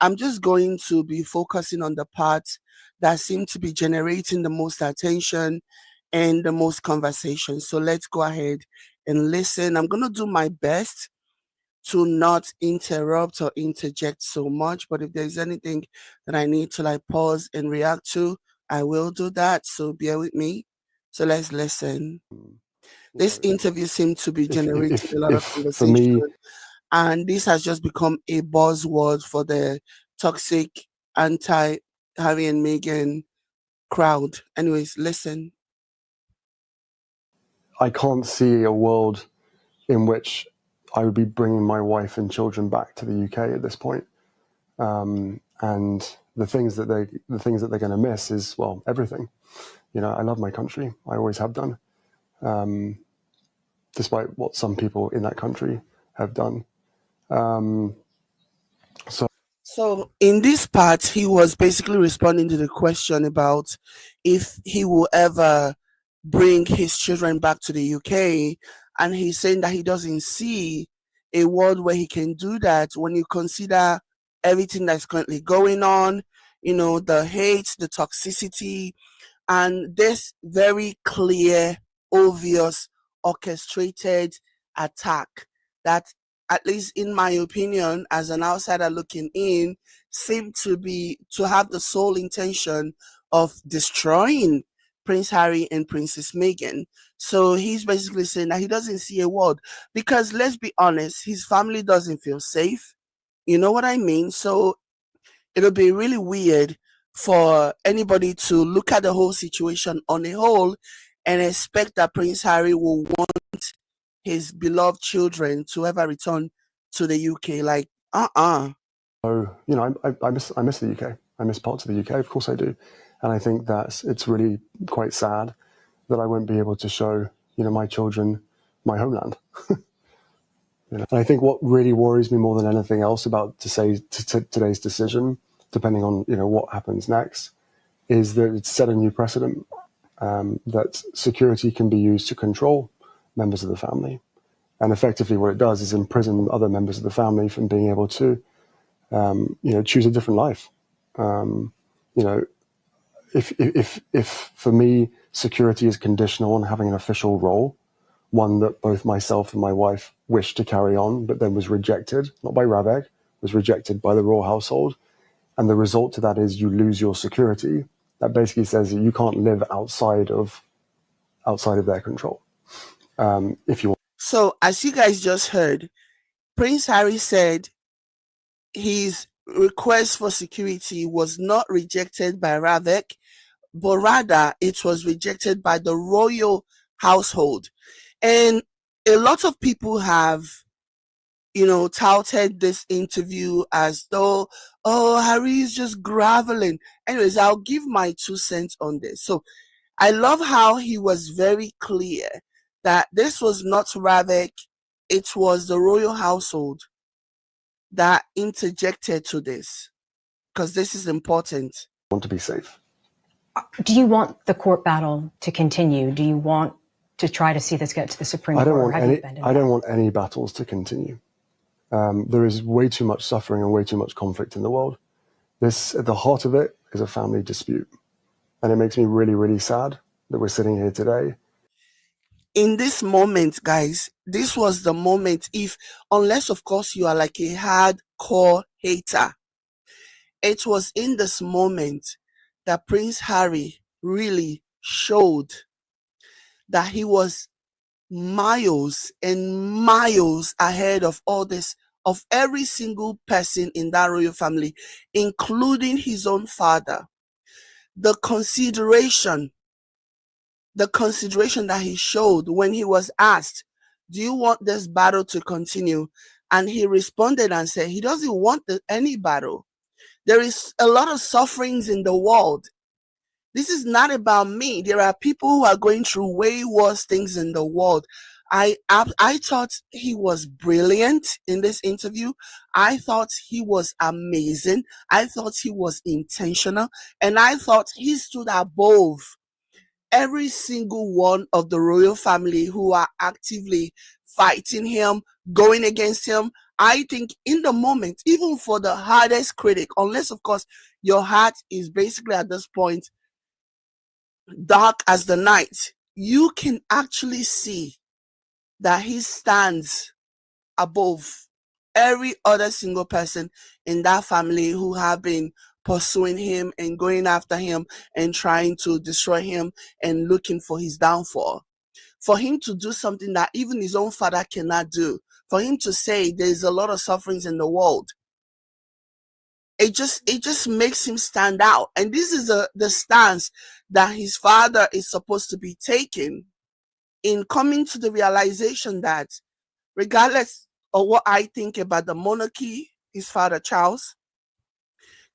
I'm just going to be focusing on the parts that seem to be generating the most attention and the most conversation. So let's go ahead and listen. I'm going to do my best to not interrupt or interject so much, but if there's anything that I need to like pause and react to, I will do that. So bear with me. So let's listen. This interview seemed to be generating a lot of for me, conversation, and this has just become a buzzword for the toxic anti-Harry and Meghan crowd. Anyways, listen. I can't see a world in which I would be bringing my wife and children back to the UK at this point. And the things that they're going to miss is, well, everything. You know, I love my country. I always have done, despite what some people in that country have done. So in this part, he was basically responding to the question about if he will ever bring his children back to the UK, and he's saying that he doesn't see a world where he can do that when you consider everything that's currently going on, you know, the hate, the toxicity, and this very clear, obvious, orchestrated attack that, at least in my opinion, as an outsider looking in, seemed to have the sole intention of destroying Prince Harry and Princess Meghan. So he's basically saying that he doesn't see a world, because let's be honest, his family doesn't feel safe. You know what I mean? So it'll be really weird for anybody to look at the whole situation on a whole and expect that Prince Harry will want his beloved children to ever return to the UK. Like, So, you know, I miss the UK. I miss parts of the UK. Of course I do. And I think that it's really quite sad that I won't be able to show, you know, my children my homeland. You know? And I think what really worries me more than anything else about today's decision, depending on, you know, what happens next, is that it's set a new precedent, that security can be used to control members of the family. And effectively what it does is imprison other members of the family from being able to, you know, choose a different life. You know, if for me, security is conditional on having an official role, one that both myself and my wife wished to carry on, but then was rejected, not by Ravek, was rejected by the royal household. And the result to that is you lose your security. That basically says that you can't live outside of their control. If you want. So as you guys just heard, Prince Harry said his request for security was not rejected by Ravek, but rather it was rejected by the royal household. And a lot of people have, you know, touted this interview as though, oh, Harry is just groveling. Anyways, I'll give my 2 cents on this. So I love how he was very clear that this was not Ravek, it was the royal household that interjected to this, because this is important. Want to be safe. Do you want the court battle to continue? Do you want to try to see this get to the Supreme Court? I don't want any battles to continue. There is way too much suffering and way too much conflict in the world. This, at the heart of it, is a family dispute. And it makes me really, really sad that we're sitting here today. In this moment, guys, this was the moment, unless of course you are like a hardcore hater, it was in this moment that Prince Harry really showed that he was miles and miles ahead of every single person in that royal family, including his own father. The consideration that he showed when he was asked, do you want this battle to continue? And he responded and said he doesn't want any battle. There is a lot of sufferings in the world. This is not about me. There are people who are going through way worse things in the world. I thought he was brilliant in this interview. I thought he was amazing. I thought he was intentional. And I thought he stood above every single one of the royal family who are actively fighting him, going against him, I think in the moment, even for the hardest critic, unless of course your heart is basically at this point dark as the night, you can actually see that he stands above every other single person in that family who have been pursuing him and going after him and trying to destroy him and looking for his downfall. For him to do something that even his own father cannot do, for him to say there's a lot of sufferings in the world, it just makes him stand out. And this is the stance that his father is supposed to be taking in coming to the realization that regardless of what I think about the monarchy, his father Charles,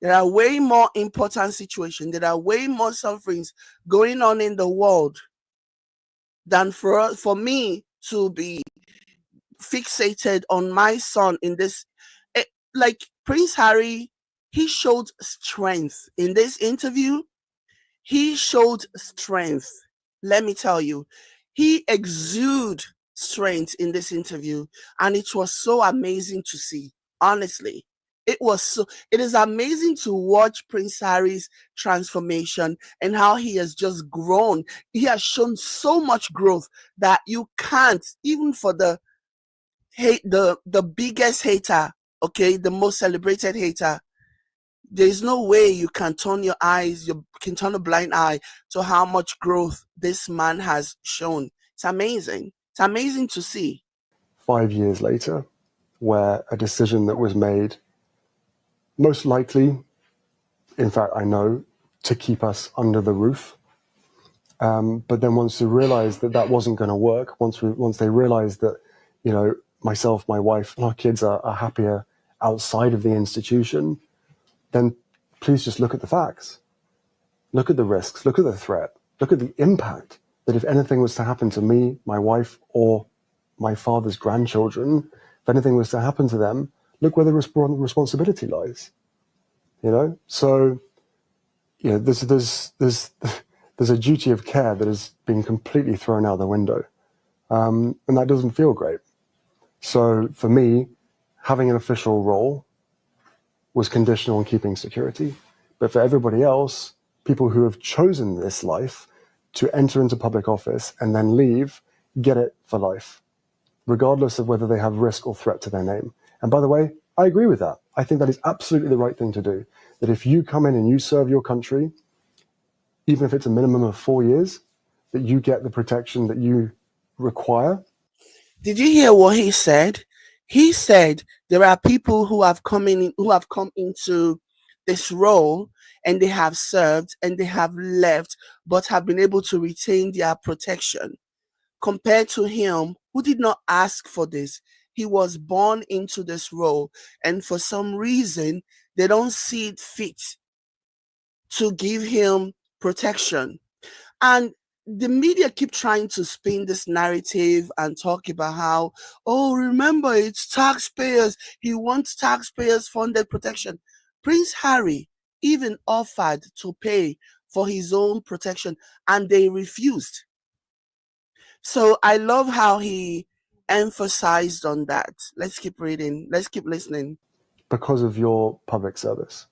there are way more important situations, there are way more sufferings going on in the world than for me to be fixated on my son in this. Like Prince Harry, he showed strength in this interview. He showed strength. Let me tell you, he exuded strength in this interview, and it was so amazing to see. Honestly, it is amazing to watch Prince Harry's transformation and how he has just grown. He has shown so much growth that you can't, even for the hate, the biggest hater, okay, the most celebrated hater, there's no way you can you can turn a blind eye to how much growth this man has shown. It's amazing. It's amazing to see. 5 years later, where a decision that was made, most likely, in fact, I know, to keep us under the roof. But then once they realized that that wasn't going to work, once they realized that, you know, myself, my wife, and our kids are happier outside of the institution, then please just look at the facts. Look at the risks, look at the threat, look at the impact that if anything was to happen to me, my wife, or my father's grandchildren, if anything was to happen to them, look where the responsibility lies. You know? So, you know, there's a duty of care that has been completely thrown out the window. And that doesn't feel great. So for me, having an official role was conditional on keeping security. But for everybody else, people who have chosen this life to enter into public office and then leave, get it for life, regardless of whether they have risk or threat to their name. And by the way, I agree with that. I think that is absolutely the right thing to do. That if you come in and you serve your country, even if it's a minimum of 4 years, that you get the protection that you require. Did you hear what he said? He said there are people who have come into this role and they have served and they have left, but have been able to retain their protection, compared to him who did not ask for this. He was born into this role, and for some reason they don't see it fit to give him protection. And the media keep trying to spin this narrative and talk about how, oh, remember, it's taxpayers. He wants taxpayers funded protection. Prince Harry even offered to pay for his own protection and they refused. So I love how he emphasized on that. Let's keep reading. Let's keep listening. Because of your public service.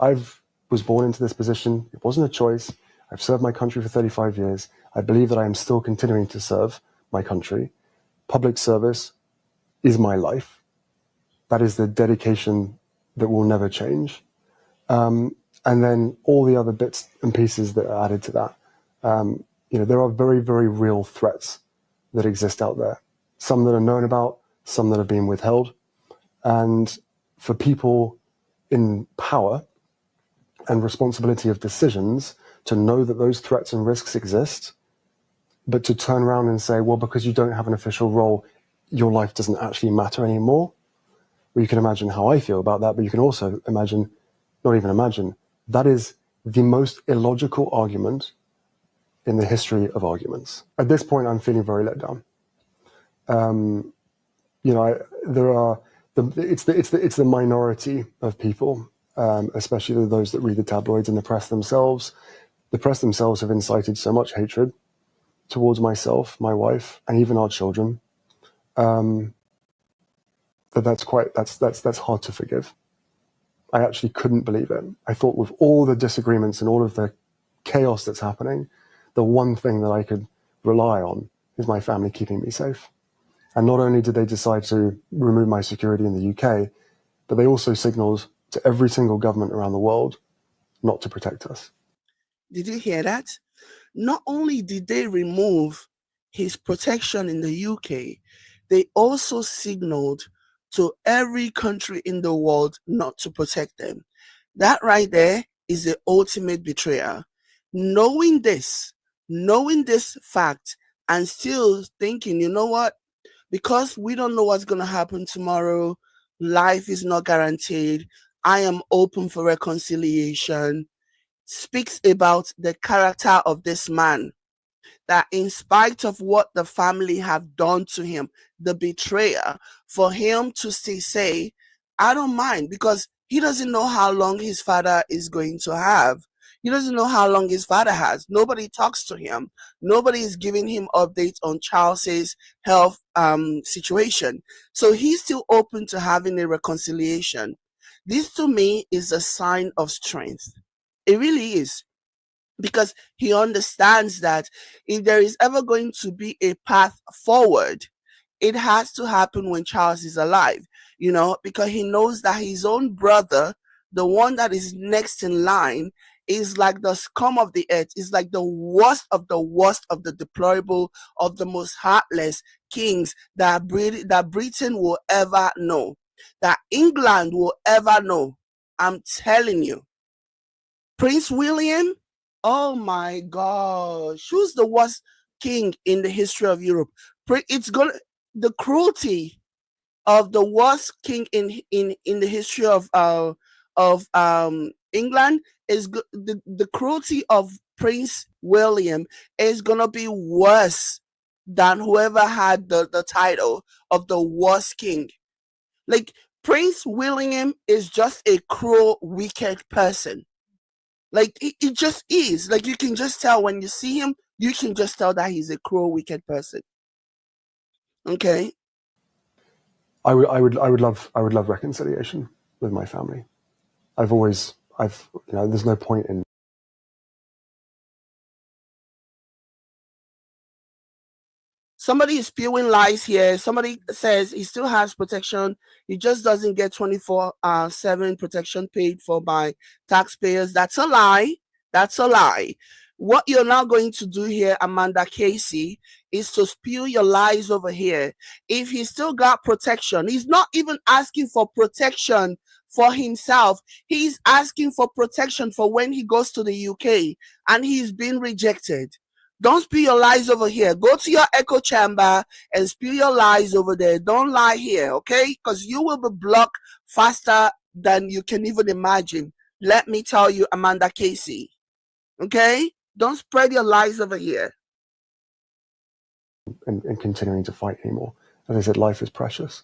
I was born into this position. It wasn't a choice. I've served my country for 35 years. I believe that I am still continuing to serve my country. Public service is my life. That is the dedication that will never change. And then all the other bits and pieces that are added to that. You know, there are very, very real threats that exist out there. Some that are known about, some that are being withheld. And for people in power and responsibility of decisions to know that those threats and risks exist, but to turn around and say, well, because you don't have an official role, your life doesn't actually matter anymore. Well, you can imagine how I feel about that, but you can also imagine, not even imagine, that is the most illogical argument in the history of arguments. At this point, I'm feeling very let down. You know, it's the minority of people, especially those that read the tabloids and the press themselves. The press themselves have incited so much hatred towards myself, my wife, and even our children. that's hard to forgive. I actually couldn't believe it. I thought with all the disagreements and all of the chaos that's happening, the one thing that I could rely on is my family keeping me safe. And not only did they decide to remove my security in the UK, but they also signaled to every single government around the world not to protect us. Did you hear that? Not only did they remove his protection in the UK, they also signaled to every country in the world not to protect them. That right there is the ultimate betrayal. Knowing this fact, and still thinking, you know what? Because we don't know what's going to happen tomorrow, life is not guaranteed. I am open for reconciliation. Speaks about the character of this man, that in spite of what the family have done to him, the betrayer, for him to still say, I don't mind, because he doesn't know how long his father is going to have. He doesn't know how long his father has. Nobody talks to him. Nobody is giving him updates on Charles's health situation. So he's still open to having a reconciliation. This to me is a sign of strength. It really is, because he understands that if there is ever going to be a path forward, it has to happen when Charles is alive, because he knows that his own brother, the one that is next in line, is like the scum of the earth, is like the worst of the deplorable, of the most heartless kings that Britain will ever know, that England will ever know. I'm telling you. Prince William, oh my gosh, who's the worst king in the history of Europe? The cruelty of the worst king in the history of England is the cruelty of Prince William is gonna be worse than whoever had the title of the worst king. Like, Prince William is just a cruel, wicked person. Like, it just is. Like, you can just tell when you see him, you can just tell that he's a cruel, wicked person. Okay? I would love reconciliation with my family. There's no point in. Somebody is spewing lies here. Somebody says he still has protection. He just doesn't get 24/7 protection paid for by taxpayers. That's a lie. That's a lie. What you're now going to do here, Amanda Casey, is to spew your lies over here. If he still got protection, he's not even asking for protection for himself. He's asking for protection for when he goes to the UK and he's been rejected. Don't spew your lies over here. Go to your echo chamber and spew your lies over there. Don't lie here, okay? Because you will be blocked faster than you can even imagine. Let me tell you, Amanda Casey. Okay? Don't spread your lies over here. And continuing to fight anymore. As I said, life is precious.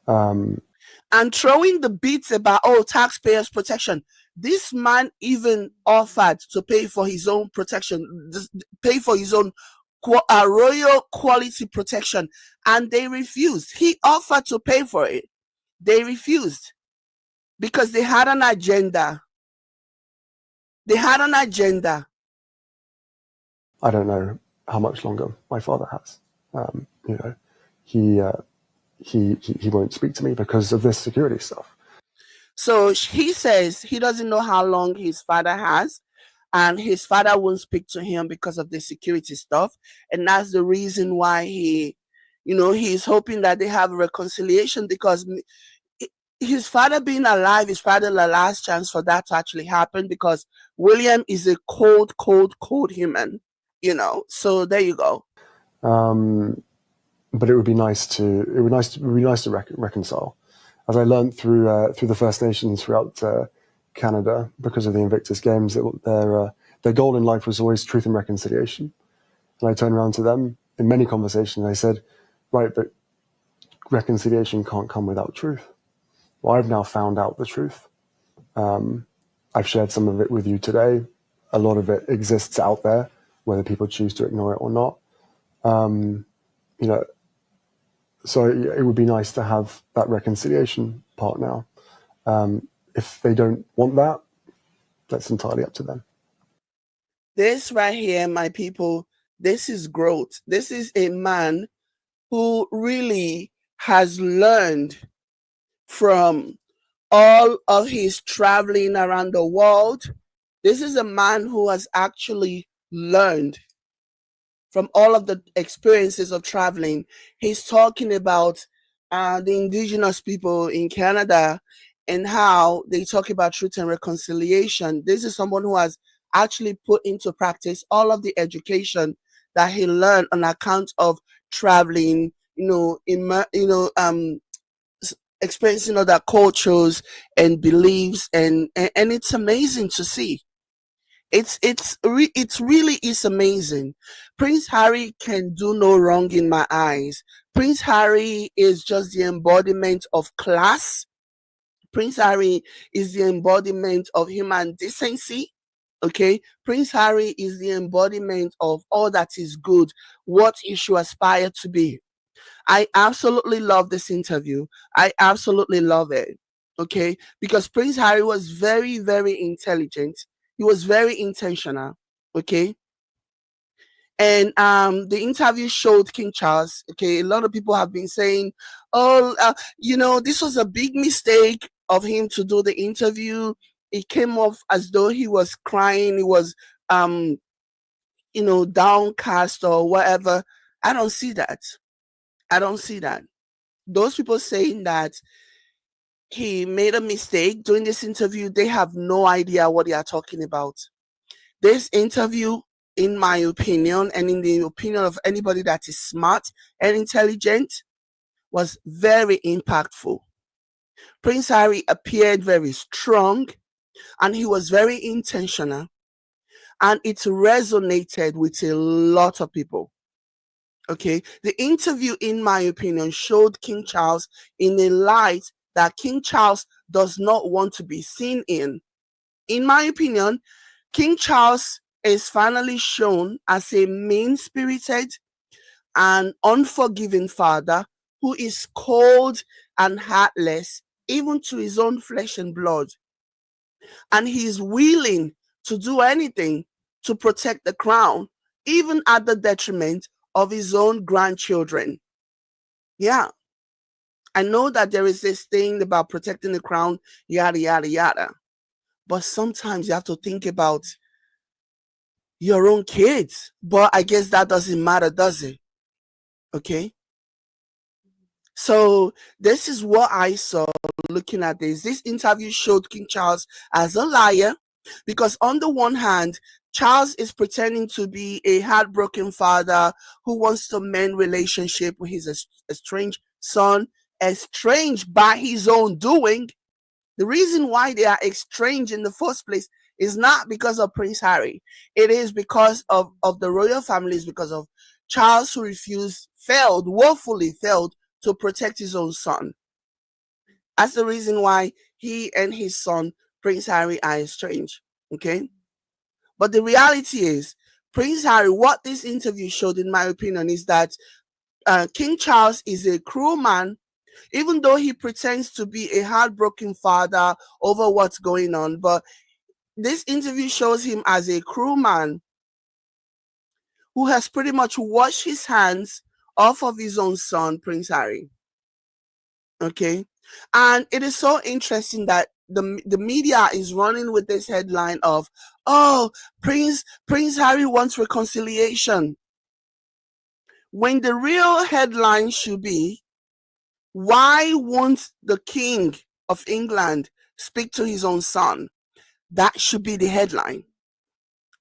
And throwing the beats about, taxpayers' protection. This man even offered to pay for his own protection, pay for his own royal quality protection, and they refused. He offered to pay for it. They refused because they had an agenda. They had an agenda. I don't know how much longer my father has. He won't speak to me because of this security stuff. So he says he doesn't know how long his father has, and his father won't speak to him because of the security stuff. And that's the reason why he's hoping that they have a reconciliation, because his father being alive is probably the last chance for that to actually happen, because William is a cold human, So there you go. But it would be nice to reconcile. As I learned through the First Nations throughout Canada, because of the Invictus Games, their goal in life was always truth and reconciliation. And I turned around to them in many conversations and I said, right, but reconciliation can't come without truth. Well, I've now found out the truth. I've shared some of it with you today. A lot of it exists out there, whether people choose to ignore it or not. So it would be nice to have that reconciliation part now. If they don't want that, that's entirely up to them. This right here, my people, this is growth. This is a man who really has learned from all of his traveling around the world. This is a man who has actually learned from all of the experiences of traveling. He's talking about the indigenous people in Canada and how they talk about truth and reconciliation. This is someone who has actually put into practice all of the education that he learned on account of traveling, experiencing other cultures and beliefs, and it's amazing to see. It really is amazing. Prince Harry can do no wrong in my eyes. Prince Harry is just the embodiment of class. Prince Harry is the embodiment of human decency. Okay, Prince Harry is the embodiment of all that is good, what you should aspire to be. I absolutely love this interview. I absolutely love it. Okay, because Prince Harry was very, very intelligent. He was very intentional. Okay, and the interview showed King Charles. Okay, a lot of people have been saying, "Oh, this was a big mistake of him to do the interview." It came off as though he was crying. He was, downcast or whatever. I don't see that. I don't see that. Those people saying that he made a mistake during this interview, they have no idea what they are talking about. This interview, in my opinion, and in the opinion of anybody that is smart and intelligent, was very impactful. Prince Harry appeared very strong and he was very intentional, and it resonated with a lot of people. Okay, the interview, in my opinion, showed King Charles in a light that King Charles does not want to be seen in. In my opinion, King Charles is finally shown as a mean-spirited and unforgiving father who is cold and heartless, even to his own flesh and blood. And he is willing to do anything to protect the crown, even at the detriment of his own grandchildren. Yeah, I know that there is this thing about protecting the crown, yada, yada, yada. But sometimes you have to think about your own kids. But I guess that doesn't matter, does it? Okay. So this is what I saw looking at this. This interview showed King Charles as a liar because on the one hand, Charles is pretending to be a heartbroken father who wants to mend relationship with his estranged son, estranged by his own doing. The reason why they are estranged in the first place is not because of Prince Harry. It is because of the royal family, is because of Charles, who woefully failed to protect his own son. That's the reason why he and his son, Prince Harry, are estranged. Okay? But the reality is, Prince Harry, what this interview showed, in my opinion, is that King Charles is a cruel man, even though he pretends to be a heartbroken father over what's going on. But this interview shows him as a cruel man who has pretty much washed his hands off of his own son, Prince Harry. Okay? And it is so interesting that the media is running with this headline of, oh, Prince Harry wants reconciliation. When the real headline should be, why won't the King of England speak to his own son? That should be the headline.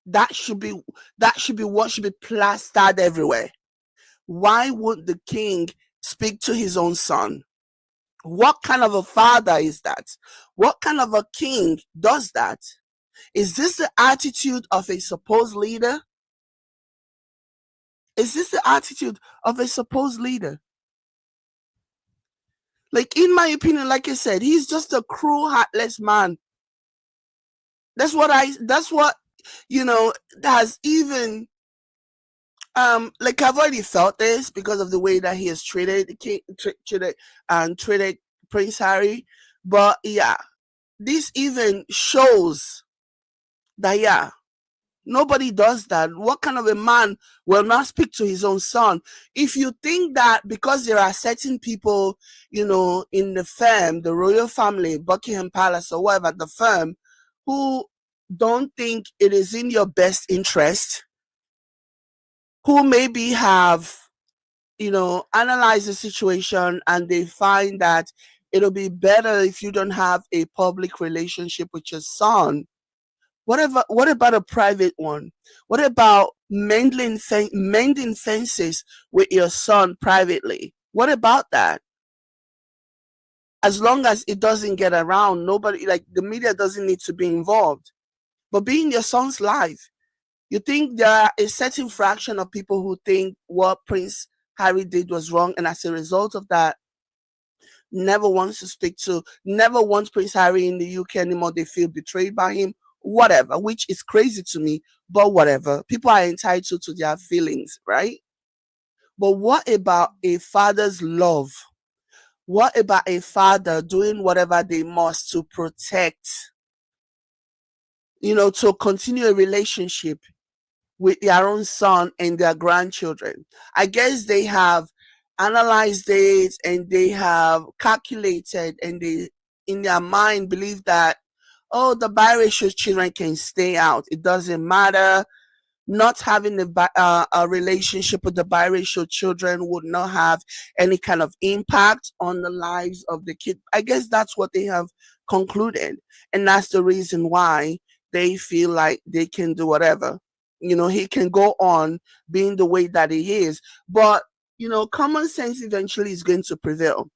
That should be what should be plastered everywhere. Why would the king speak to his own son? What kind of a father is that? What kind of a king does that? Is this the attitude of a supposed leader? Is this the attitude of a supposed leader? Like, in my opinion, like I said, he's just a cruel, heartless man. That's what has even Like I've already felt this because of the way that he has treated Prince Harry. But yeah, this even shows that yeah, nobody does that. What kind of a man will not speak to his own son? If you think that because there are certain people, in the firm, the royal family, Buckingham Palace or whatever, the firm, who don't think it is in your best interest, who maybe have, analyzed the situation and they find that it'll be better if you don't have a public relationship with your son. What about a private one? What about mending fences with your son privately? What about that? As long as it doesn't get around, nobody, like the media doesn't need to be involved. But being your son's life, you think there are a certain fraction of people who think what Prince Harry did was wrong, and as a result of that, never wants Prince Harry in the UK anymore. They feel betrayed by him, whatever, which is crazy to me, but whatever. People are entitled to their feelings, right? But what about a father's love? What about a father doing whatever they must to protect, to continue a relationship with their own son and their grandchildren? I guess they have analyzed it and they have calculated, and they in their mind believe that, oh, the biracial children can stay out. It doesn't matter. Not having a relationship with the biracial children would not have any kind of impact on the lives of the kid. I guess that's what they have concluded. And that's the reason why they feel like they can do whatever. He can go on being the way that he is. But, common sense eventually is going to prevail.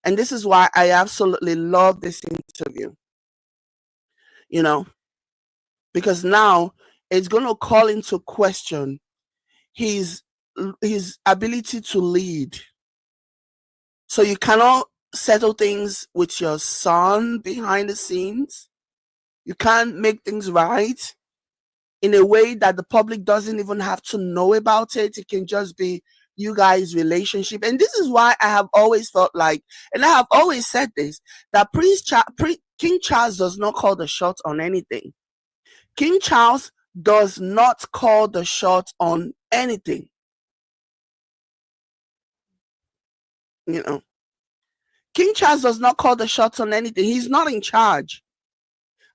And this is why I absolutely love this interview, you know, because now it's going to call into question his his ability to lead. So you cannot settle things with your son behind the scenes. You can't make things right in a way that the public doesn't even have to know about it. It can just be you guys' relationship. And this is why I have always felt like, and I have always said this, that King Charles does not call the shots on anything. King Charles does not call the shots on anything. King Charles does not call the shots on anything. He's not in charge.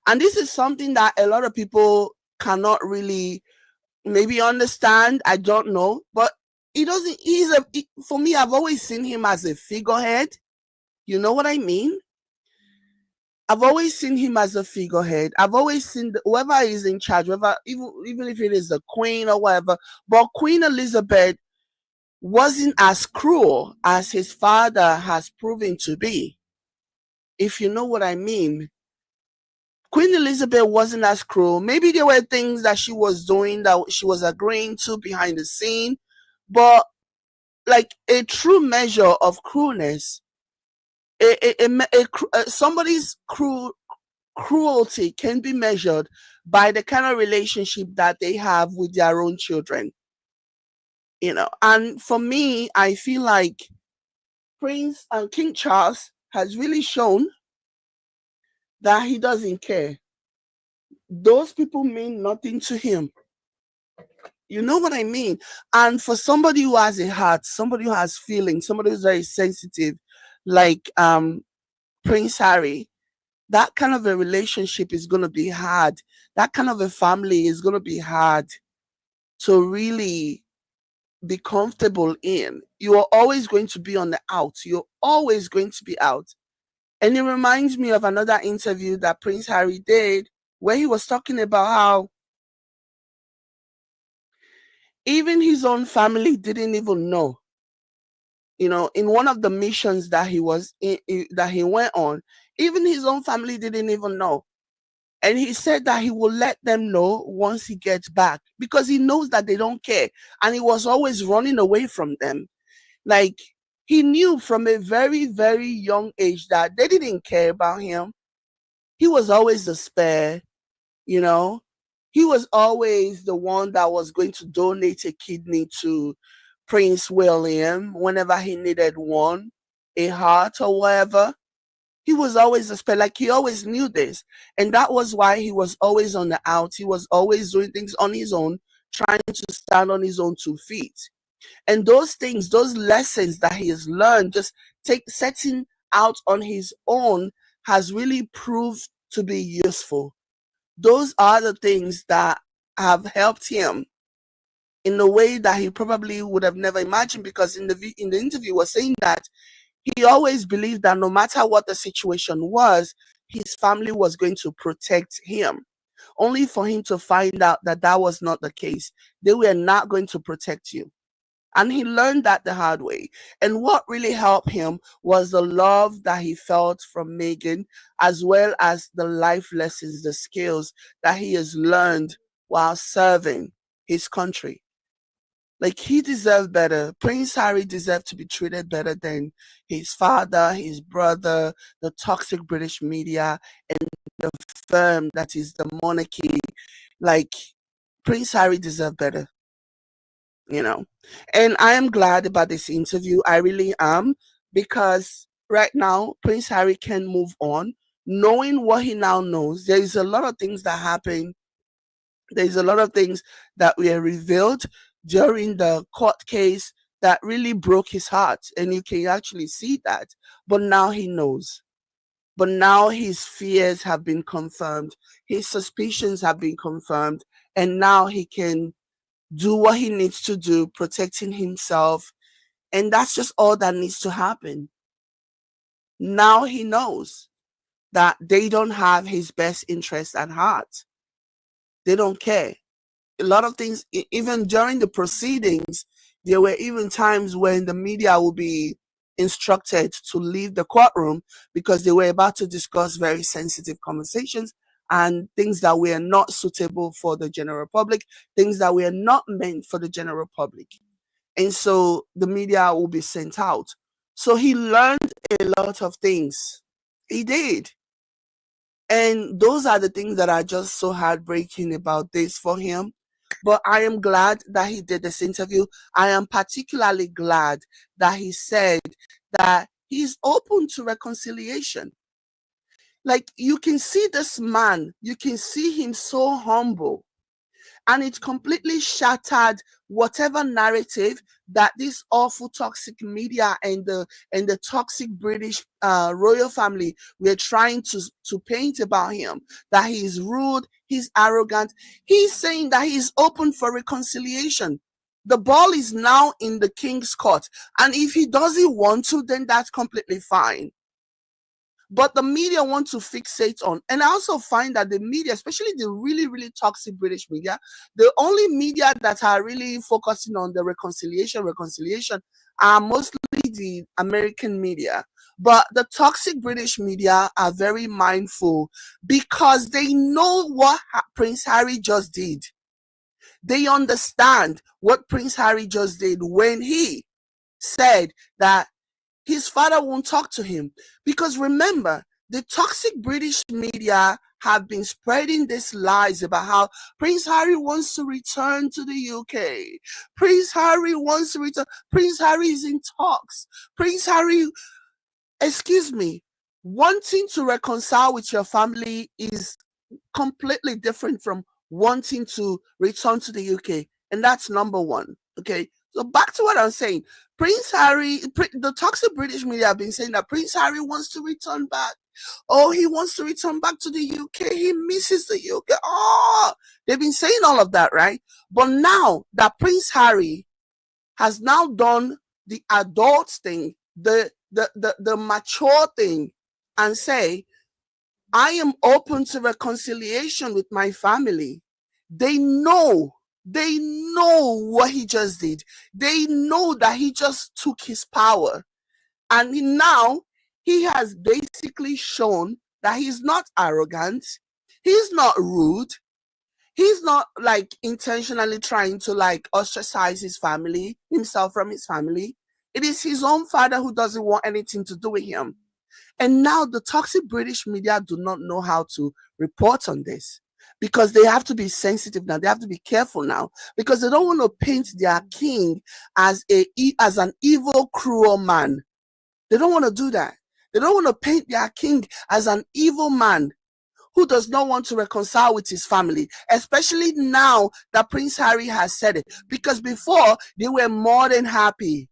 And this is something that a lot of people cannot really maybe understand. I don't know. But for me, I've always seen him as a figurehead. You know what I mean? I've always seen him as a figurehead. I've always seen whoever is in charge, even if it is the Queen or whatever. But Queen Elizabeth wasn't as cruel as his father has proven to be, if you know what I mean. Queen Elizabeth wasn't as cruel. Maybe there were things that she was doing that she was agreeing to behind the scene, but like a true measure of cruelness, somebody's cruelty can be measured by the kind of relationship that they have with their own children. And for me, I feel like Prince and King Charles has really shown that he doesn't care. Those people mean nothing to him. You know what I mean? And for somebody who has a heart, somebody who has feelings, somebody who's very sensitive, like Prince Harry, that kind of a relationship is going to be hard. That kind of a family is going to be hard to really be comfortable in. You are always going to be on the out. You're always going to be out. And it reminds me of another interview that Prince Harry did where he was talking about how even his own family didn't even know. In one of the missions that he went on, even his own family didn't even know. And he said that he will let them know once he gets back because he knows that they don't care. And he was always running away from them. Like, he knew from a very, very young age that they didn't care about him. He was always the spare, you know. he was always the one that was going to donate a kidney to Prince William whenever he needed one, a heart or whatever. He was always a spell, like he always knew this. And that was why he was always on the out. He was always doing things on his own, trying to stand on his own 2 feet. And those things, those lessons that he has learned, just setting out on his own has really proved to be useful. Those are the things that have helped him in a way that he probably would have never imagined, because in the interview he was saying that he always believed that no matter what the situation was, his family was going to protect him, only for him to find out that that was not the case. They were not going to protect you. And he learned that the hard way. And what really helped him was the love that he felt from Meghan, as well as the life lessons, the skills that he has learned while serving his country. Like, he deserved better. Prince Harry deserved to be treated better than his father, his brother, the toxic British media, and the firm that is the monarchy. Like, Prince Harry deserved better. And I am glad about this interview. I really am, because right now Prince Harry can move on, knowing what he now knows. There is a lot of things that happen. There's a lot of things that were revealed during the court case that really broke his heart, and you can actually see that. But now he knows. But now his fears have been confirmed, his suspicions have been confirmed, and now he can do what he needs to do, protecting himself. And that's just all that needs to happen. Now he knows that they don't have his best interest at heart. They don't care. A lot of things, even during the proceedings, there were even times when the media will be instructed to leave the courtroom because they were about to discuss very sensitive conversations and things that were not suitable for the general public, things that were not meant for the general public. And so the media will be sent out. So he learned a lot of things. He did. And those are the things that are just so heartbreaking about this for him. But I am glad that he did this interview. I am particularly glad that he said that he's open to reconciliation. Like, you can see this man, you can see him so humble. And it completely shattered whatever narrative that this awful toxic media and the toxic British royal family were trying to paint about him. That he's rude, he's arrogant. He's saying that he's open for reconciliation. The ball is now in the king's court. And if he doesn't want to, then that's completely fine. But the media want to fixate on, and I also find that the media, especially the really, really toxic British media, the only media that are really focusing on the reconciliation are mostly the American media. But the toxic British media are very mindful because they know what Prince Harry just did. They understand what Prince Harry just did when he said that his father won't talk to him. Because remember, the toxic British media have been spreading these lies about how Prince Harry wants to return to the UK. Prince Harry wants to return. Prince Harry is in talks. Prince Harry, excuse me, wanting to reconcile with your family is completely different from wanting to return to the UK. And that's number one. Okay. So back to what I'm saying. Prince Harry, the toxic British media have been saying that Prince Harry wants to return back. Oh, he wants to return back to the UK. He misses the UK. Oh, they've been saying all of that, right? But now that Prince Harry has now done the adult thing, the mature thing, and say, I am open to reconciliation with my family. They know what he just did. They know that he just took his power. And now he has basically shown that he's not arrogant. He's not rude. He's not like intentionally trying to like ostracize himself from his family. It is his own father who doesn't want anything to do with him. And now the toxic British media do not know how to report on this. because they have to be sensitive now. They have to be careful now because they don't want to paint their king as an evil, cruel man. They don't want to do that. They don't want to paint their king as an evil man who does not want to reconcile with his family, especially now that Prince Harry has said it. Because before, they were more than happy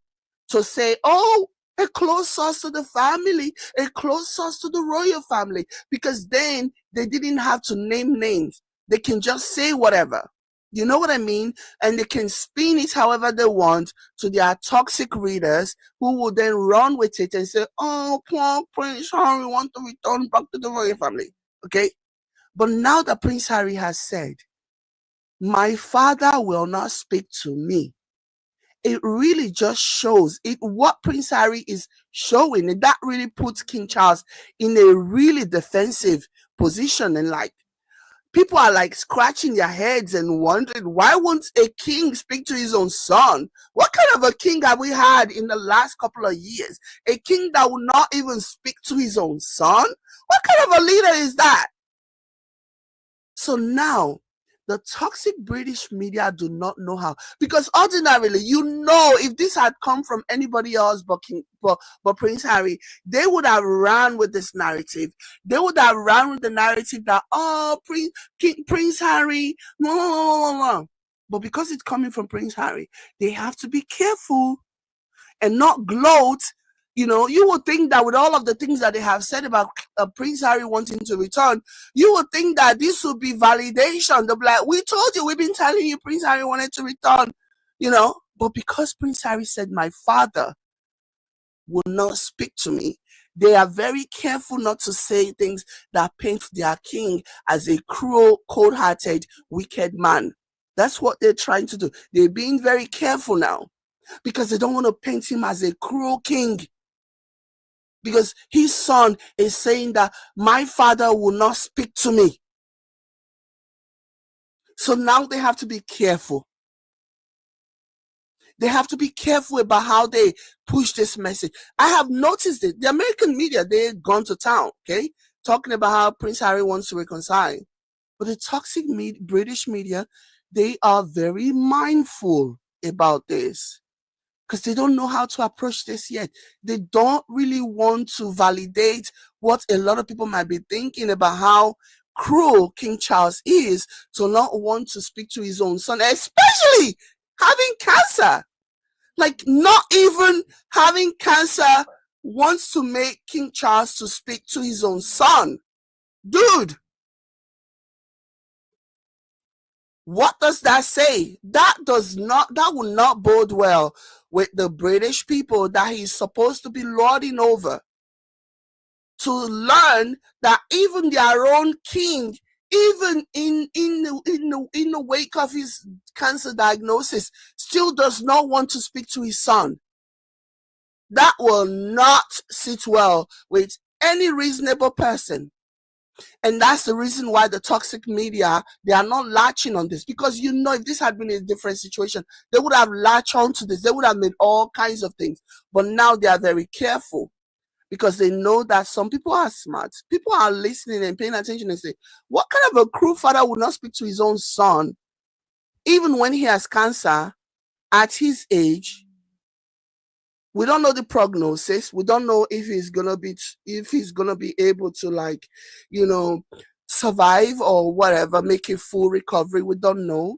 to say, oh, a close source to the family, a close source to the royal family, because then they didn't have to name names. They can just say whatever. You know what I mean? And they can spin it however they want to their toxic readers, who will then run with it and say, oh, poor Prince Harry wants to return back to the royal family. Okay? But now that Prince Harry has said, my father will not speak to me, it really just shows it what Prince Harry is showing. And that really puts King Charles in a really defensive position. And like, people are like scratching their heads and wondering, why won't a king speak to his own son? What kind of a king have we had in the last couple of years? A king that will not even speak to his own son? What kind of a leader is that? So now, the toxic British media do not know how, because ordinarily, if this had come from anybody else but Prince Harry, they would have ran with this narrative. They would have ran with the narrative that, oh, Prince Harry, no. But because it's coming from Prince Harry, they have to be careful and not gloat. You would think that with all of the things that they have said about Prince Harry wanting to return, you would think that this would be validation. They'll be like, we told you, we've been telling you Prince Harry wanted to return, But because Prince Harry said, my father will not speak to me, they are very careful not to say things that paint their king as a cruel, cold-hearted, wicked man. That's what they're trying to do. They're being very careful now because they don't want to paint him as a cruel king. Because his son is saying that my father will not speak to me. So now they have to be careful. They have to be careful about how they push this message. I have noticed it. The American media, they've gone to town, okay? Talking about how Prince Harry wants to reconcile. But the toxic British media, they are very mindful about this, because they don't know how to approach this yet. They don't really want to validate what a lot of people might be thinking about how cruel King Charles is to not want to speak to his own son, especially having cancer. Like, not even having cancer wants to make King Charles to speak to his own son. Dude, what does that say? That will not bode well with the British people that he's supposed to be lording over. To learn that even their own king, even in the wake of his cancer diagnosis, still does not want to speak to his son. That will not sit well with any reasonable person. And that's the reason why the toxic media, they are not latching on this. Because if this had been a different situation, they would have latched onto this. They would have made all kinds of things. But now they are very careful because they know that some people are smart. People are listening and paying attention and say, what kind of a cruel father would not speak to his own son, even when he has cancer at his age? We don't know the prognosis. We don't know if he's gonna be able to survive or whatever, make a full recovery. We don't know.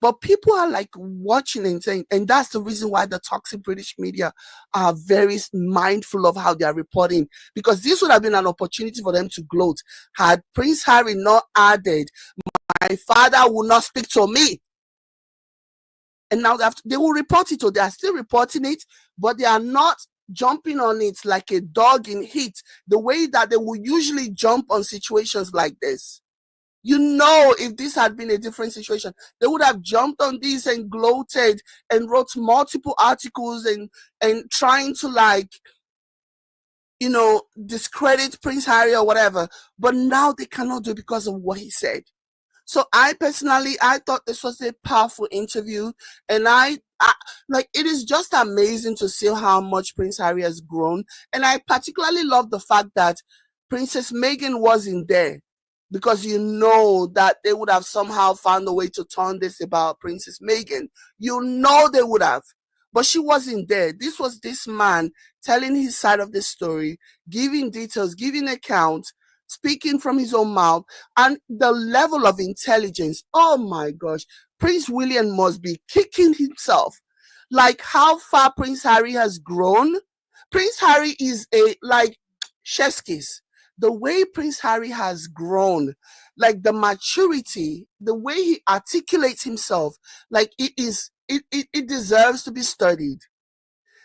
But people are like watching and saying, and that's the reason why the toxic British media are very mindful of how they are reporting, because this would have been an opportunity for them to gloat had Prince Harry not added, my father will not speak to me. And now they will report it, or they are still reporting it, but they are not jumping on it like a dog in heat, the way that they will usually jump on situations like this. If this had been a different situation, they would have jumped on this and gloated and wrote multiple articles and trying to discredit Prince Harry or whatever. But now they cannot do it because of what he said. So I thought this was a powerful interview, and it is just amazing to see how much Prince Harry has grown. And I particularly love the fact that Princess Meghan wasn't there. because you know that they would have somehow found a way to turn this about Princess Meghan. You know they would have. But she wasn't there. This was this man telling his side of the story, giving details, giving account, speaking from his own mouth, and the level of intelligence. Oh my gosh. Prince William must be kicking himself. Like how far Prince Harry has grown. Prince Harry is like chef's kiss. The way Prince Harry has grown, like the maturity, the way he articulates himself, like it deserves to be studied.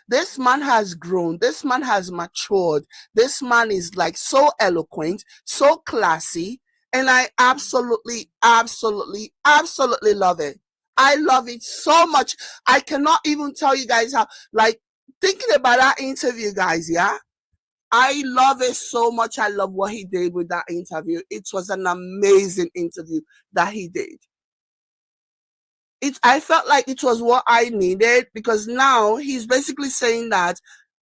This man has grown. This man has matured. This man is like so eloquent, so classy, and I absolutely, absolutely, absolutely love it. I love it so much. I cannot even tell you guys how, like, thinking about that interview, guys, yeah? I love it so much. I love what he did with that interview. It was an amazing interview that he did. I felt like it was what I needed, because now he's basically saying that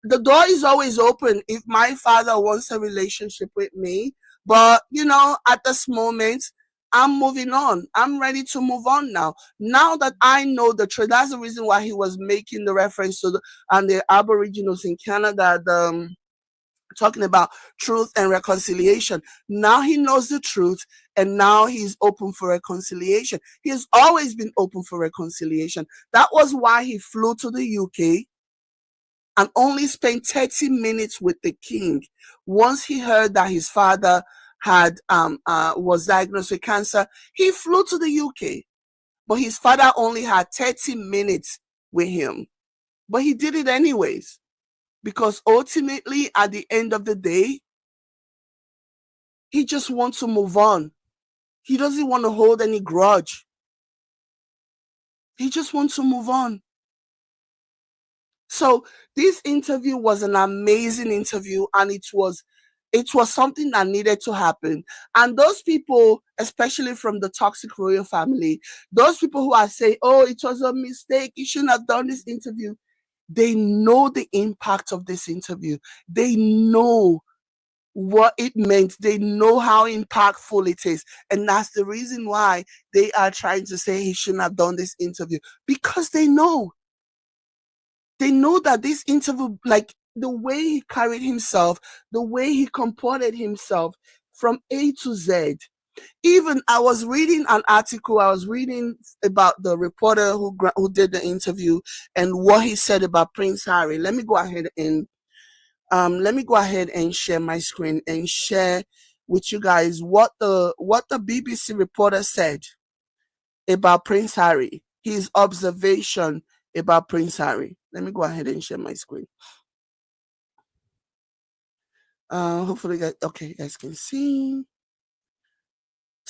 the door is always open if my father wants a relationship with me. But, you know, at this moment, I'm moving on. I'm ready to move on now. Now that I know the truth, that's the reason why he was making the reference to the Aboriginals in Canada, talking about truth and reconciliation. Now he knows the truth, and now he's open for reconciliation. He has always been open for reconciliation. That was why he flew to the UK and only spent 30 minutes with the king. Once he heard that his father had was diagnosed with cancer, he flew to the UK. But his father only had 30 minutes with him. But he did it anyways. Because ultimately, at the end of the day, he just wants to move on. He doesn't want to hold any grudge. He just wants to move on. So this interview was an amazing interview, and it was something that needed to happen. And those people, especially from the toxic royal family, those people who are saying, oh, it was a mistake, you shouldn't have done this interview, they know the impact of this interview. They know what it meant. They know how impactful it is. And that's the reason why they are trying to say he shouldn't have done this interview, because they know. They know that this interview, like the way he carried himself, the way he comported himself from A to Z. Even I was reading an article, I was reading about the reporter who did the interview and what he said about Prince Harry. Let me go ahead and share my screen and share with you guys what the BBC reporter said about Prince Harry, his observation about Prince Harry. Let me go ahead and share my screen. Hopefully, you guys can see.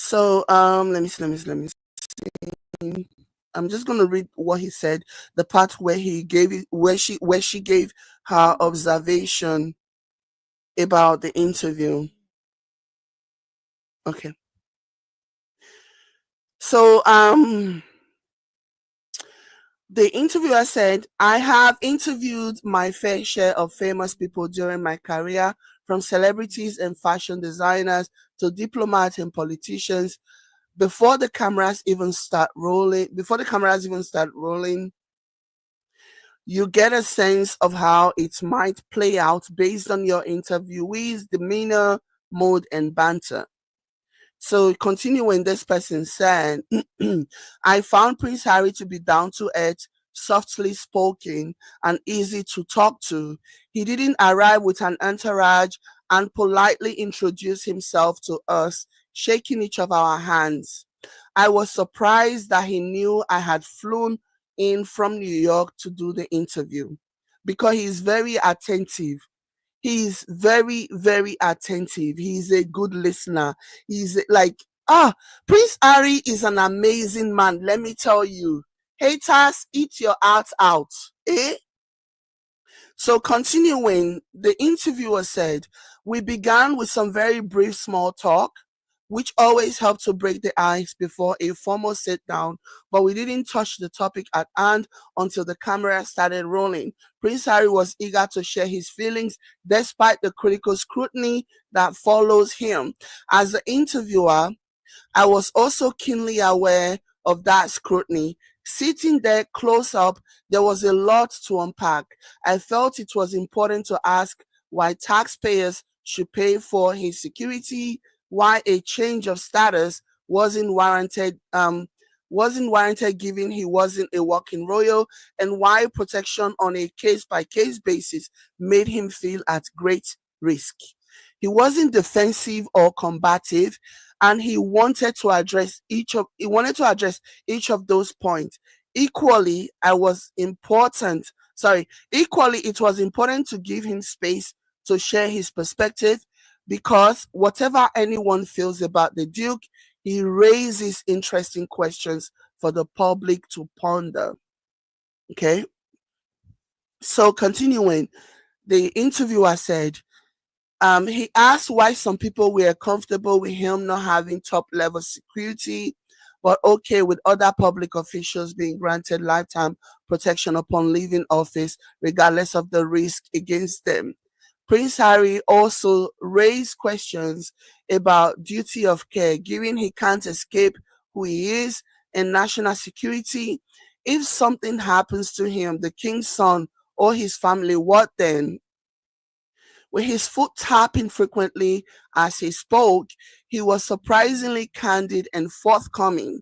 So, let me see. I'm just gonna read what he said. The part where he gave it, where she gave her observation about the interview. Okay. So, the interviewer said, I have interviewed my fair share of famous people during my career, from celebrities and fashion designers to diplomats and politicians. Before the cameras even start rolling, you get a sense of how it might play out based on your interviewee's demeanor, mood, and banter. So continuing, this person said, I found Prince Harry to be down to earth, softly spoken, and easy to talk to. He didn't arrive with an entourage and politely introduce himself to us, shaking each of our hands. I was surprised that he knew I had flown in from New York to do the interview, because he's very attentive. He's very, very attentive. He's a good listener. He's like, Prince Harry is an amazing man. Let me tell you, haters, eat your heart out. Eh? So continuing, the interviewer said, we began with some very brief small talk. which always helped to break the ice before a formal sit down, but we didn't touch the topic at hand until the camera started rolling. Prince Harry was eager to share his feelings despite the critical scrutiny that follows him. As the interviewer, I was also keenly aware of that scrutiny. Sitting there close up, there was a lot to unpack. I felt it was important to ask why taxpayers should pay for his security, why a change of status wasn't warranted given he wasn't a walking royal, and why protection on a case-by-case basis made him feel at great risk. He wasn't defensive or combative, and he wanted to address each of those points. Equally, it was important to give him space to share his perspective, because whatever anyone feels about the Duke, he raises interesting questions for the public to ponder. Okay, so continuing, the interviewer said, he asked why some people were comfortable with him not having top level security, but okay with other public officials being granted lifetime protection upon leaving office, regardless of the risk against them. Prince Harry also raised questions about duty of care, given he can't escape who he is, and national security. If something happens to him, the king's son, or his family, what then? With his foot tapping frequently as he spoke, he was surprisingly candid and forthcoming.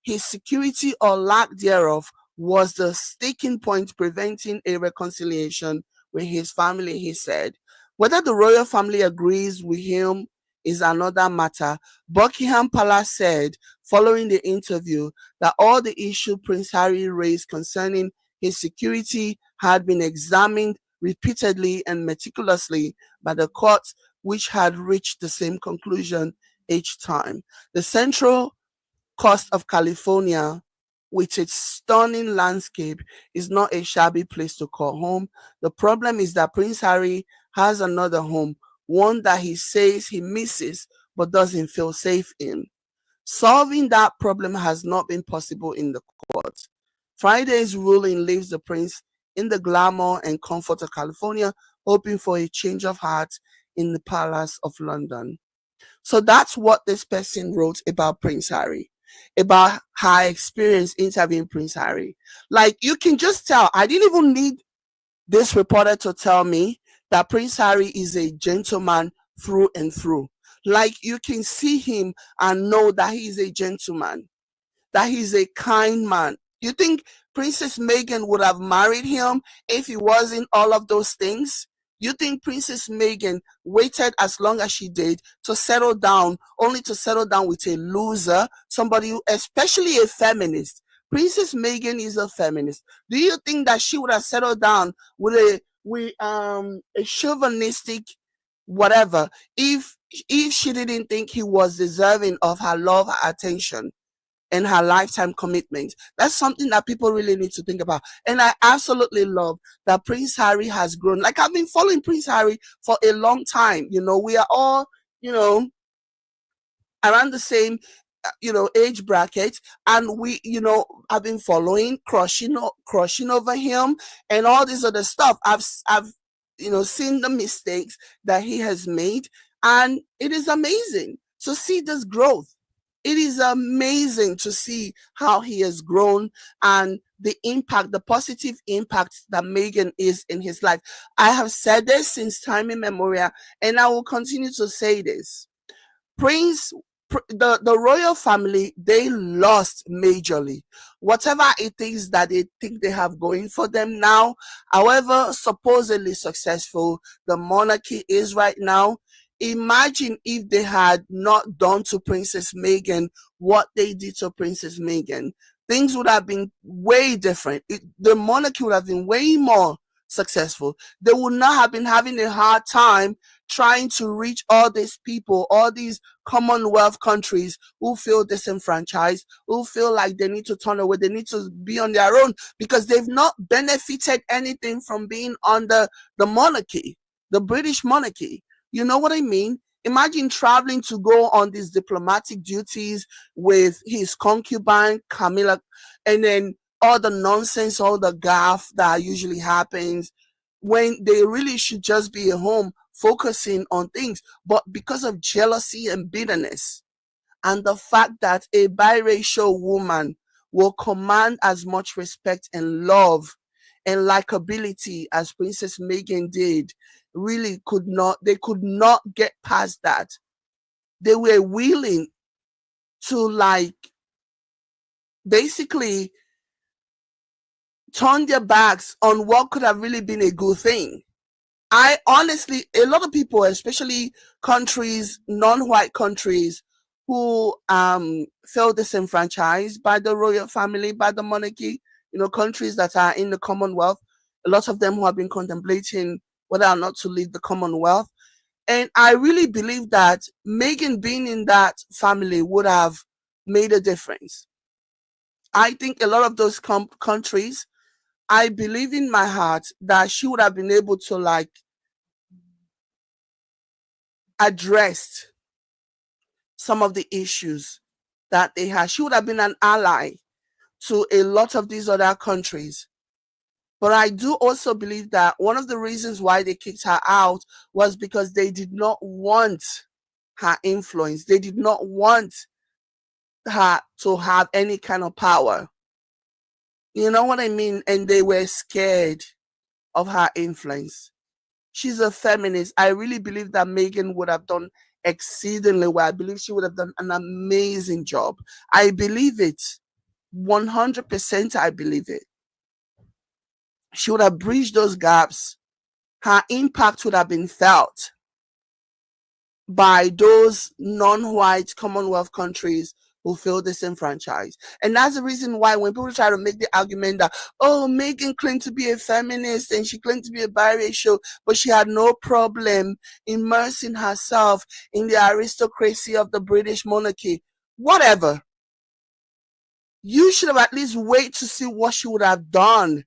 His security or lack thereof was the sticking point preventing a reconciliation with his family, he said. Whether the royal family agrees with him is another matter. Buckingham Palace said, following the interview, that all the issues Prince Harry raised concerning his security had been examined repeatedly and meticulously by the courts, which had reached the same conclusion each time. The Central Coast of California, with its stunning landscape, is not a shabby place to call home. The problem is that Prince Harry has another home, one that he says he misses but doesn't feel safe in. Solving that problem has not been possible in the courts. Friday's ruling leaves the prince in the glamour and comfort of California, hoping for a change of heart in the Palace of London. So that's what this person wrote about Prince Harry, about her experience interviewing Prince Harry. Like, you can just tell, I didn't even need this reporter to tell me that Prince Harry is a gentleman through and through. Like, you can see him and know that he is a gentleman, that he's a kind man. You think Princess Meghan would have married him if he wasn't all of those things? You think Princess Meghan waited as long as she did to settle down, only to settle down with a loser, somebody who, especially a feminist? Princess Meghan is a feminist. Do you think that she would have settled down with a chauvinistic whatever if she didn't think he was deserving of her love, her attention, and her lifetime commitment? That's something that people really need to think about. And I absolutely love that Prince Harry has grown. Like, I've been following Prince Harry for a long time. We are all, around the same age bracket, and we I've been following, crushing over him and all this other stuff. I've seen the mistakes that he has made, and it is amazing to see this growth. It is amazing to see how he has grown and the positive impact that Meghan is in his life. I have said this since time immemorial, and I will continue to say this. Prince, the royal family, they lost majorly. Whatever it is that they think they have going for them now, however supposedly successful the monarchy is right now, imagine if they had not done to Princess Meghan what they did to Princess Meghan. Things would have been way different. The monarchy would have been way more successful. They would not have been having a hard time trying to reach all these people, all these Commonwealth countries who feel disenfranchised, who feel like they need to turn away, they need to be on their own because they've not benefited anything from being under the monarchy, the British monarchy. You know what I mean? Imagine traveling to go on these diplomatic duties with his concubine, Camilla, and then all the nonsense, all the gaff that usually happens when they really should just be at home focusing on things. But because of jealousy and bitterness, and the fact that a biracial woman will command as much respect and love and likability as Princess Megan did, really they could not get past that. They were willing to basically turn their backs on what could have really been a good thing. I honestly, a lot of people, especially countries, non-white countries, who felt disenfranchised by the royal family, by the monarchy, countries that are in the Commonwealth, a lot of them who have been contemplating whether or not to leave the Commonwealth. And I really believe that Meghan being in that family would have made a difference. I think a lot of those countries, I believe in my heart that she would have been able to address some of the issues that they had. She would have been an ally to a lot of these other countries. But I do also believe that one of the reasons why they kicked her out was because they did not want her influence. They did not want her to have any kind of power. You know what I mean? And they were scared of her influence. She's a feminist. I really believe that Meghan would have done exceedingly well. I believe she would have done an amazing job. I believe it. 100% I believe it. She would have bridged those gaps. Her impact would have been felt by those non-white Commonwealth countries who feel disenfranchised. And that's the reason why when people try to make the argument that, oh, Meghan claimed to be a feminist and she claimed to be a biracial, but she had no problem immersing herself in the aristocracy of the British monarchy. Whatever. You should have at least waited to see what she would have done.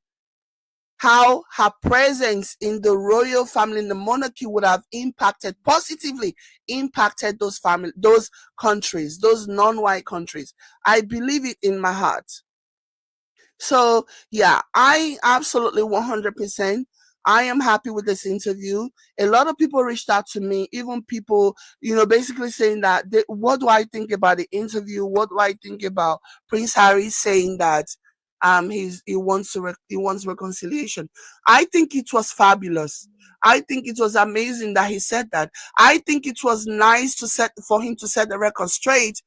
How her presence in the royal family, in the monarchy, would have positively impacted those countries, those non-white countries. I believe it in my heart. So yeah, I absolutely 100%. I am happy with this interview. A lot of people reached out to me, even people, basically saying that, what do I think about the interview? What do I think about Prince Harry saying that he wants reconciliation? I think it was fabulous. I think it was amazing that he said that. I think it was nice for him to set the record straight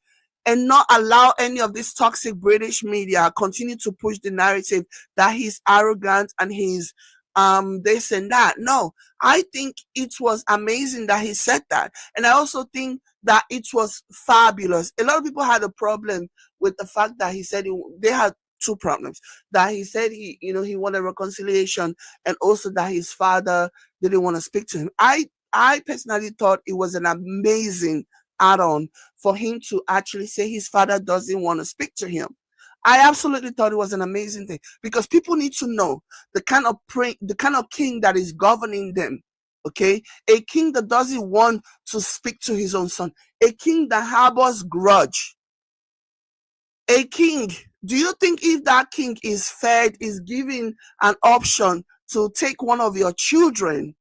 and not allow any of this toxic British media continue to push the narrative that he's arrogant and he's this and that. No, I think it was amazing that he said that. And I also think that it was fabulous. A lot of people had a problem with the fact that he said they had two problems. That he said he wanted reconciliation, and also that his father didn't want to speak to him. I personally thought it was an amazing add-on for him to actually say his father doesn't want to speak to him. I absolutely thought it was an amazing thing, because people need to know the kind of king that is governing them. Okay, a king that doesn't want to speak to his own son, a king that harbors grudge, a king. Do you think if that king is given an option to take one of your children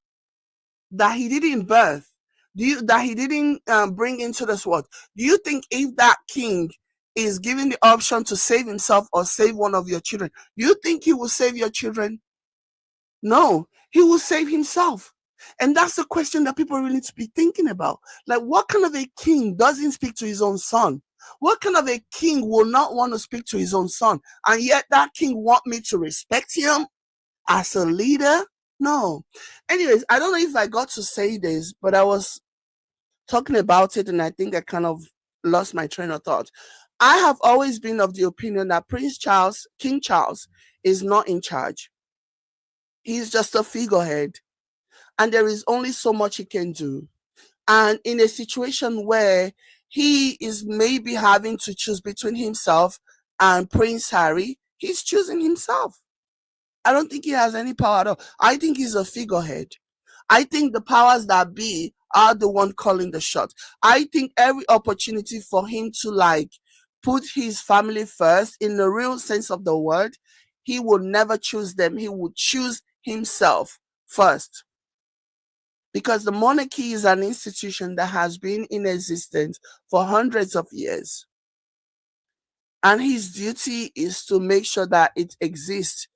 that he didn't birth, that he didn't bring into this world, do you think if that king is given the option to save himself or save one of your children, you think he will save your children? No, he will save himself. And that's the question that people really need to be thinking about. Like, what kind of a king doesn't speak to his own son? What kind of a king will not want to speak to his own son? And yet that king want me to respect him as a leader? No. Anyways, I don't know if I got to say this, but I was talking about it and I think I kind of lost my train of thought. I have always been of the opinion that King Charles, is not in charge. He's just a figurehead, and there is only so much he can do. And in a situation where he is maybe having to choose between himself and Prince Harry, he's choosing himself. I don't think he has any power at all. I think he's a figurehead. I think the powers that be are the one calling the shot. I think every opportunity for him to like put his family first in the real sense of the word, he would never choose them. He would choose himself first. Because the monarchy is an institution that has been in existence for hundreds of years. And his duty is to make sure that it exists,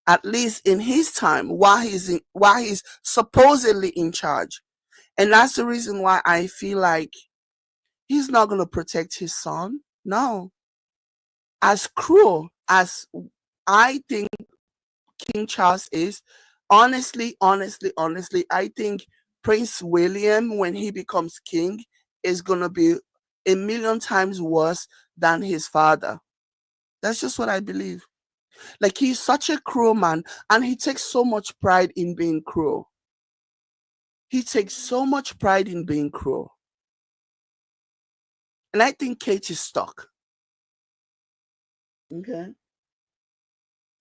at least in his time, while he's supposedly in charge. And that's the reason why I feel like he's not going to protect his son. No. As cruel as I think King Charles is, honestly, I think Prince William, when he becomes king, is going to be a million times worse than his father. That's just what I believe. Like, he's such a cruel man, and he takes so much pride in being cruel. He takes so much pride in being cruel. And I think Kate is stuck. Okay.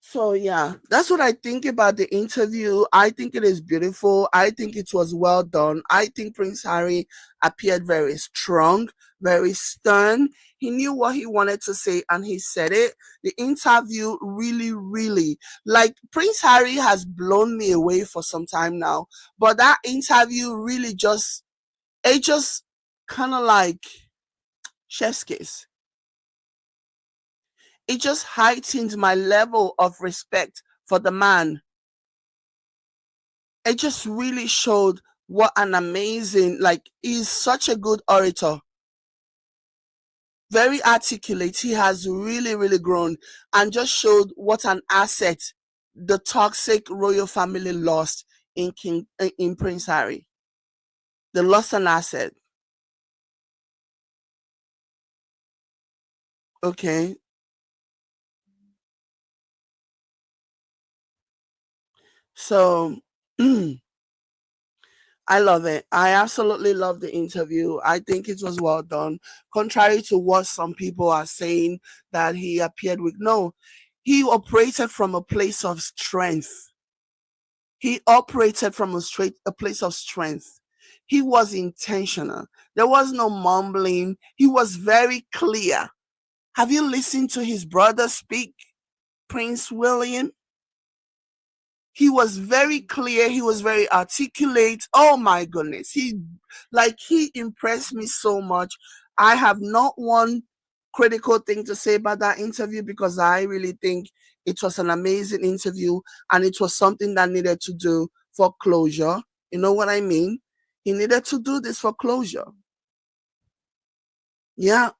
So yeah, that's what I think about the interview. I think it is beautiful. I think it was well done. I think Prince Harry appeared very strong, very stern. He knew what he wanted to say and he said it. The interview really, like, Prince Harry has blown me away for some time now, but that interview really just kind of like chef's kiss. It just heightened my level of respect for the man. It just really showed what an amazing, like, he's such a good orator. Very articulate. He has really grown and just showed what an asset the toxic royal family lost in Prince Harry. They lost an asset. Okay. So I love it. I absolutely love the interview. I think it was well done. Contrary to what some people are saying that he appeared with. No, he operated from a place of strength. He operated from a place of strength. He was intentional. There was no mumbling. He was very clear. Have you listened to his brother speak, Prince William? He was very clear. He was very articulate. Oh my goodness. He impressed me so much. I have not one critical thing to say about that interview because I really think it was an amazing interview and it was something that needed to do for closure. You know what I mean? He needed to do this for closure. Yeah.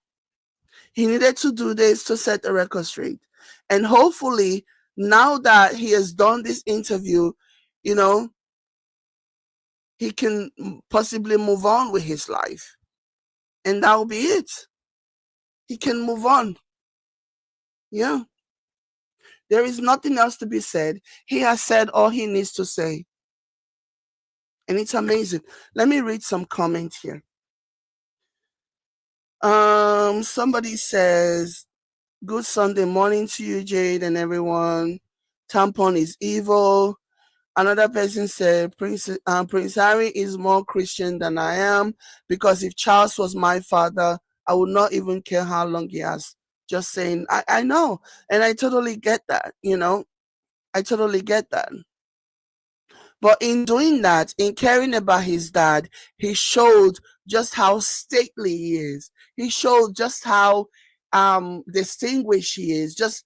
He needed to do this to set the record straight. And hopefully, now that he has done this interview, you know, he can possibly move on with his life. And that will be it. He can move on. Yeah. There is nothing else to be said. He has said all he needs to say. And it's amazing. Let me read some comments here. Somebody says, good Sunday morning to you, Jade, and everyone. Tampon is evil. Another person said, Prince Harry is more Christian than I am because if Charles was my father, I would not even care how long he has. Just saying, I know. And I totally get that, I totally get that. But in doing that, in caring about his dad, he showed just how stately he is. He showed just how distinguished he is, just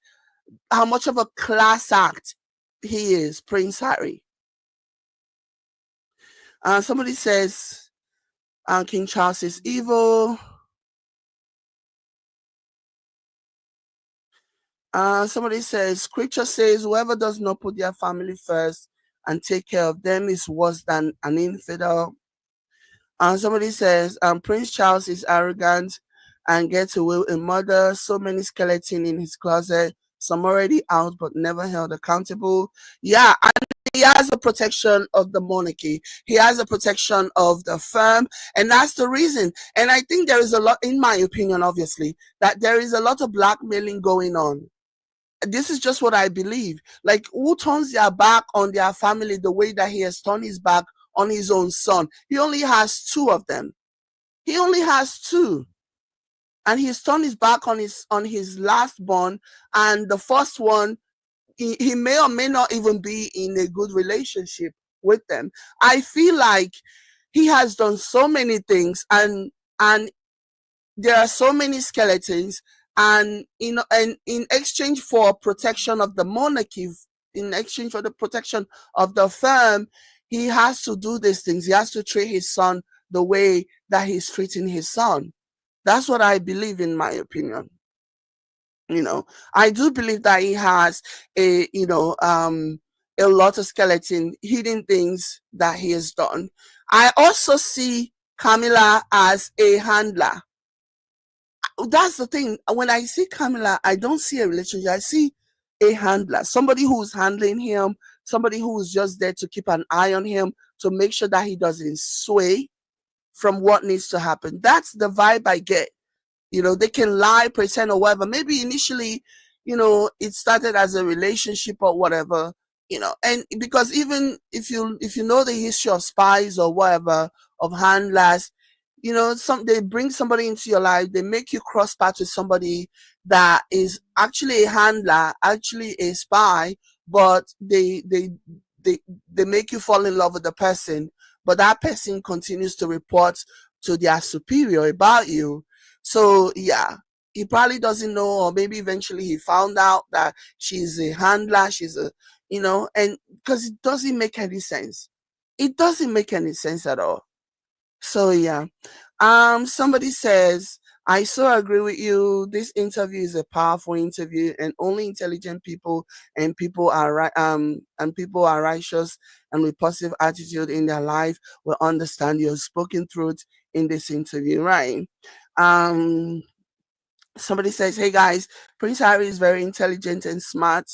how much of a class act he is, Prince Harry. Somebody says King Charles is evil. Somebody says scripture says whoever does not put their family first and take care of them is worse than an infidel. Somebody says Prince Charles is arrogant and gets away with murder. So many skeletons in his closet. Some already out but never held accountable. Yeah, and he has a protection of the monarchy. He has a protection of the firm. And that's the reason. And I think there is a lot, in my opinion, obviously, that there is a lot of blackmailing going on. This is just what I believe. Like, who turns their back on their family the way that he has turned his back on his own son. He only has 2 of them. He only has 2. And he's turned his back on his last born, and the first one, he may or may not even be in a good relationship with them. I feel like he has done so many things, and there are so many skeletons, and in exchange for protection of the monarchy, in exchange for the protection of the firm, he has to do these things. He has to treat his son the way that he's treating his son. That's what I believe, in my opinion. I do believe that he has a lot of skeleton, hidden things that he has done. I also see Camilla as a handler. That's the thing. When I see Camilla, I don't see a relationship. I see a handler, somebody who's handling him, somebody who's just there to keep an eye on him, to make sure that he doesn't sway from what needs to happen. That's the vibe I get. They can lie, pretend, or whatever. Maybe initially, it started as a relationship or whatever, and because even if you know the history of spies or whatever, of handlers, they bring somebody into your life, they make you cross paths with somebody that is actually a handler, actually a spy, but they make you fall in love with the person, but that person continues to report to their superior about you. So yeah, he probably doesn't know, or maybe eventually he found out that she's a handler, she's a, and because it doesn't make any sense. It doesn't make any sense at all. So yeah. Somebody says, I so agree with you. This interview is a powerful interview, and only intelligent people and people are righteous and with positive attitude in their life will understand your spoken truth in this interview, right? Somebody says, hey guys, Prince Harry is very intelligent and smart.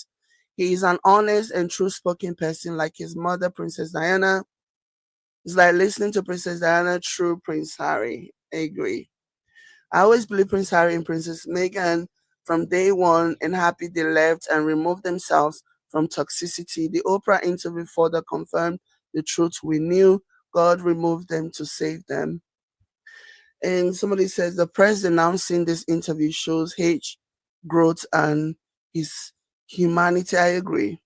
He is an honest and true spoken person like his mother, Princess Diana. It's like listening to Princess Diana, true Prince Harry. I agree. I always believe Prince Harry and Princess Meghan from day one, and happy they left and removed themselves from toxicity. The Oprah interview further confirmed the truth we knew. God removed them to save them. And somebody says the press announcing this interview shows H growth and his humanity. I agree.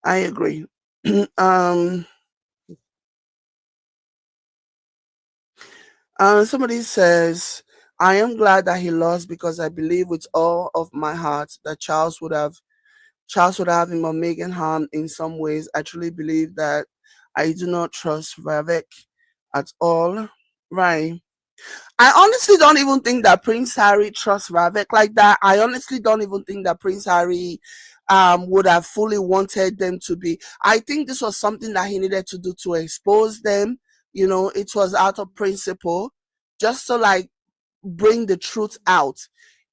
I agree. Somebody says, I am glad that he lost because I believe with all of my heart that Charles would have him or Meghan harmed in some ways. I truly believe that. I do not trust Vivek at all. Right. I honestly don't even think that Prince Harry trusts Vivek like that. I honestly don't even think that Prince Harry would have fully wanted them to be. I think this was something that he needed to do to expose them. It was out of principle, just to like bring the truth out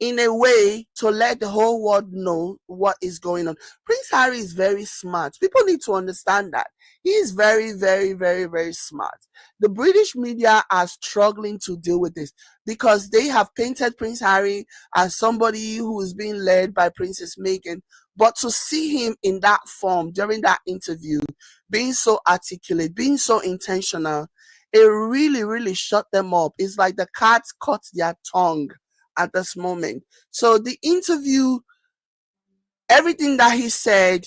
in a way to let the whole world know what is going on. Prince Harry is very smart. People need to understand that. He is very, very, very, very smart. The British media are struggling to deal with this because they have painted Prince Harry as somebody who is being led by Princess Meghan. But to see him in that form during that interview, being so articulate, being so intentional, it really, really shut them up. It's like the cat caught their tongue at this moment. So the interview, everything that he said,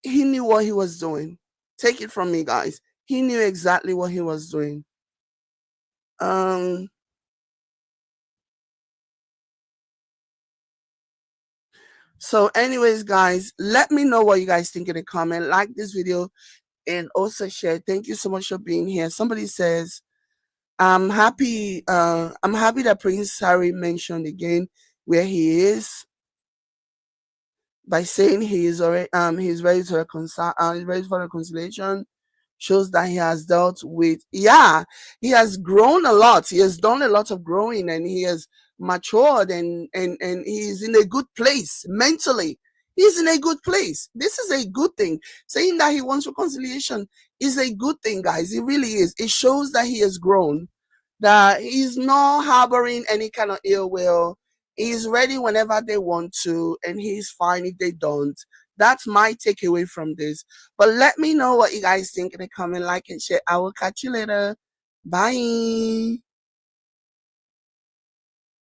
he knew what he was doing. Take it from me, guys. He knew exactly what he was doing. So anyways, guys, let me know what you guys think in the comment. Like this video and also share. Thank you so much for being here. Somebody says, I'm happy that Prince Harry mentioned again where he is by saying he is already he's ready to reconcile, he's ready for reconciliation. Shows that he has dealt with, he has grown a lot. He has done a lot of growing, and he has matured, and he's in a good place mentally. He's in a good place. This is a good thing. Saying that he wants reconciliation is a good thing, guys. It really is. It shows that he has grown, that he's not harboring any kind of ill will. He's ready whenever they want to, and he's fine if they don't. That's my takeaway from this. But let me know what you guys think in the comment, like and share. I will catch you later. Bye.